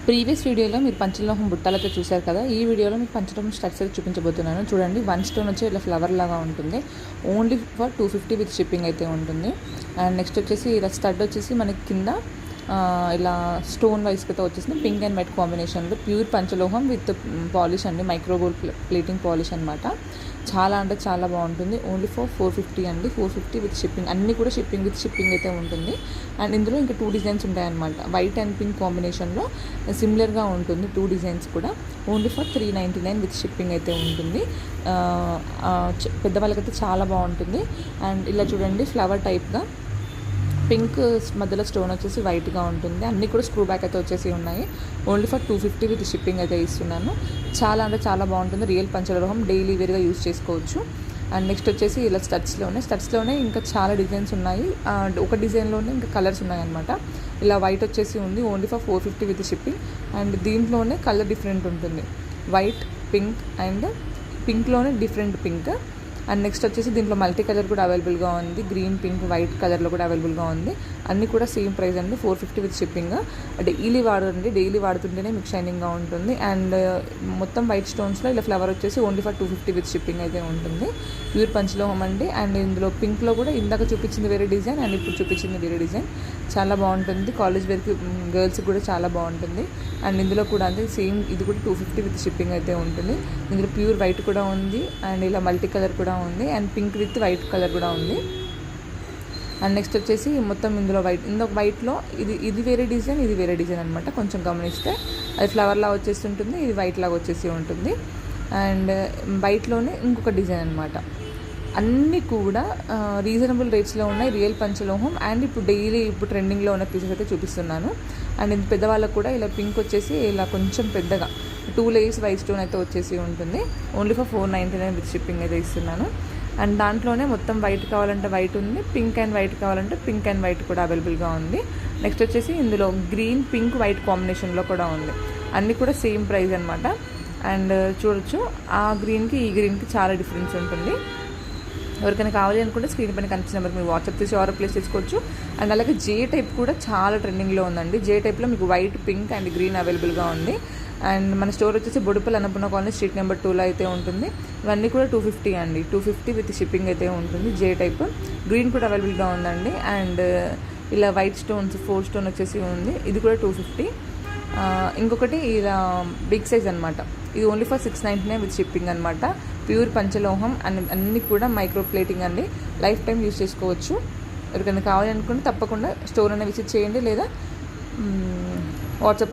Previous వీడియోలో మీరు పంచలోహం బుట్టాలతో చూశారు కదా. ఈ వీడియోలో మీకు పంచలోహం స్టడ్స్ అయితే చూపించబోతున్నాను. చూడండి, 1 స్టోన్ వచ్చి ఇలా ఫ్లవర్ లాగా ఉంటుంది. ఓన్లీ ఫర్ 250 విత్ షిప్పింగ్ అయితే ఉంటుంది. అండ్ నెక్స్ట్ వచ్చేసి ఇలా స్టడ్ వచ్చేసి మనకి కింద ఇలా స్టోన్ వైస్కి అయితే వచ్చేసింది. పింక్ అండ్ వైట్ కాంబినేషన్లో ప్యూర్ పంచలోహం విత్ పాలిష్ అండి, మైక్రో గోల్డ్ ప్లేటింగ్ పాలిష్ అనమాట. చాలా అంటే చాలా బాగుంటుంది. ఓన్లీ ఫర్ 450 అండి, 450 విత్ షిప్పింగ్. అన్నీ కూడా షిప్పింగ్ విత్ షిప్పింగ్ అయితే ఉంటుంది. అండ్ ఇందులో ఇంకా 2 డిజైన్స్ ఉంటాయన్నమాట. వైట్ అండ్ పింక్ కాంబినేషన్లో సిమిలర్గా ఉంటుంది 2 డిజైన్స్ కూడా. ఓన్లీ ఫర్ 399 విత్ షిప్పింగ్ అయితే ఉంటుంది. పెద్దవాళ్ళకైతే చాలా బాగుంటుంది. అండ్ ఇలా చూడండి, ఫ్లవర్ టైప్గా పింక్ మధ్యలో స్టోన్ వచ్చేసి వైట్గా ఉంటుంది. అన్నీ కూడా స్క్రూ బ్యాక్ అయితే వచ్చేసి ఉన్నాయి. ఓన్లీ ఫర్ 250 విత్ షిప్పింగ్ అయితే ఇస్తున్నాను. చాలా అంటే చాలా బాగుంటుంది. రియల్ పంచలోహం, డైలీ వేర్గా యూజ్ చేసుకోవచ్చు. అండ్ నెక్స్ట్ వచ్చేసి ఇలా స్టడ్స్లోనే ఇంకా చాలా డిజైన్స్ ఉన్నాయి. ఒక డిజైన్లోనే ఇంకా కలర్స్ ఉన్నాయన్నమాట. ఇలా వైట్ వచ్చేసి ఉంది. Only for 450 with shipping. And దీంట్లోనే కలర్ డిఫరెంట్ ఉంటుంది. వైట్, పింక్ అండ్ పింక్లోనే డిఫరెంట్ పింక్. అండ్ నెక్స్ట్ వచ్చేసి దీంట్లో మల్టీ కలర్ కూడా అవైలబుల్గా ఉంది. గ్రీన్, పింక్, వైట్ కలర్లో కూడా అవైలబుల్గా ఉంది. అన్నీ కూడా సేమ్ ప్రైస్ అండి, 450 విత్ షిప్పింగ్. డైలీ వాడుతుంటేనే మీకు షైనింగ్గా ఉంటుంది. అండ్ మొత్తం వైట్ స్టోన్స్లో ఇలా ఫ్లవర్ వచ్చేసి ఓన్లీ ఫర్ 250 విత్ షిప్పింగ్ అయితే ఉంటుంది. ప్యూర్ పంచలోహం అండి. అండ్ ఇందులో పింక్లో కూడా ఇందాక చూపించింది వేరే డిజైన్ అండ్ ఇప్పుడు చూపించింది వేరే డిజైన్. చాలా బాగుంటుంది. కాలేజ్ వేర్కి గర్ల్స్కి కూడా చాలా బాగుంటుంది. అండ్ ఇందులో కూడా అంతే సేమ్, ఇది కూడా 250 విత్ షిప్పింగ్ అయితే ఉంటుంది. ఇందులో ప్యూర్ వైట్ కూడా ఉంది. అండ్ ఇలా మల్టీ కలర్ కూడా ఉంది. And pink with white colour కూడా ఉంది. అండ్ నెక్స్ట్ వచ్చేసి మొత్తం ఇందులో వైట్లో ఇది వేరే డిజైన్, ఇది వేరే డిజైన్ అనమాట. కొంచెం గమనిస్తే అది ఫ్లవర్ లాగా వచ్చేసి ఉంటుంది, ఇది వైట్ లాగా వచ్చేసి ఉంటుంది. అండ్ వైట్లోనే ఇంకొక డిజైన్ అనమాట. అన్నీ కూడా రీజనబుల్ రేట్స్లో ఉన్నాయి. రియల్ పంచలోహం. అండ్ ఇప్పుడు ట్రెండింగ్లో ఉన్న పీసెస్ అయితే చూపిస్తున్నాను. అండ్ ఇది పెద్దవాళ్ళకు కూడా ఇలా పింక్ వచ్చేసి ఇలా కొంచెం పెద్దగా 2 లేయర్స్ వైట్ స్టోన్ అయితే వచ్చేసి ఉంటుంది. ఓన్లీ ఫర్ 499 విత్ షిప్పింగ్ అయితే ఇస్తున్నాను. అండ్ దాంట్లోనే మొత్తం వైట్ కావాలంటే వైట్ ఉంది, పింక్ అండ్ వైట్ కావాలంటే పింక్ అండ్ వైట్ కూడా అవైలబుల్గా ఉంది. నెక్స్ట్ వచ్చేసి ఇందులో గ్రీన్, పింక్, వైట్ కాంబినేషన్లో కూడా ఉంది. అన్నీ కూడా సేమ్ ప్రైస్ అనమాట. అండ్ చూడొచ్చు, ఆ గ్రీన్కి ఈ గ్రీన్కి చాలా డిఫరెన్స్ ఉంటుంది. ఎవరికైనా కావాలి అనుకుంటే స్క్రీన్ పైన కనిపించిన నెంబర్కి మీరు వాట్సాప్ చేసి ఆర్డర్ ప్లేస్ చేసుకోవచ్చు. అండ్ అలాగే జే టైప్ కూడా చాలా ట్రెండింగ్లో ఉందండి. జే టైప్లో మీకు వైట్, పింక్ అండ్ గ్రీన్ అవైలబుల్గా ఉంది. అండ్ మన స్టోర్ వచ్చేసి బొడుపల్ అన్నపూర్ణ కాలనీ స్ట్రీట్ నెంబర్ 2లో అయితే ఉంటుంది. ఇవన్నీ కూడా 250 అండి, 250 విత్ షిప్పింగ్ అయితే ఉంటుంది. జే టైప్ గ్రీన్ కూడా అవైలబుల్గా ఉందండి. అండ్ ఇలా వైట్ స్టోన్స్ 4 స్టోన్ వచ్చేసి ఉంది. ఇది కూడా 250. ఇంకొకటి ఇలా బిగ్ సైజ్ అనమాట. ఇది ఓన్లీ ఫర్ 699 విత్ షిప్పింగ్ అనమాట. ప్యూర్ పంచలోహం అండ్ అన్నీ కూడా మైక్రో ప్లేటింగ్ అండి. లైఫ్ టైం యూజ్ చేసుకోవచ్చు. ఎవరికైనా కావాలి అనుకుంటే తప్పకుండా స్టోర్ అనేది విజిట్ చేయండి, లేదా వాట్సాప్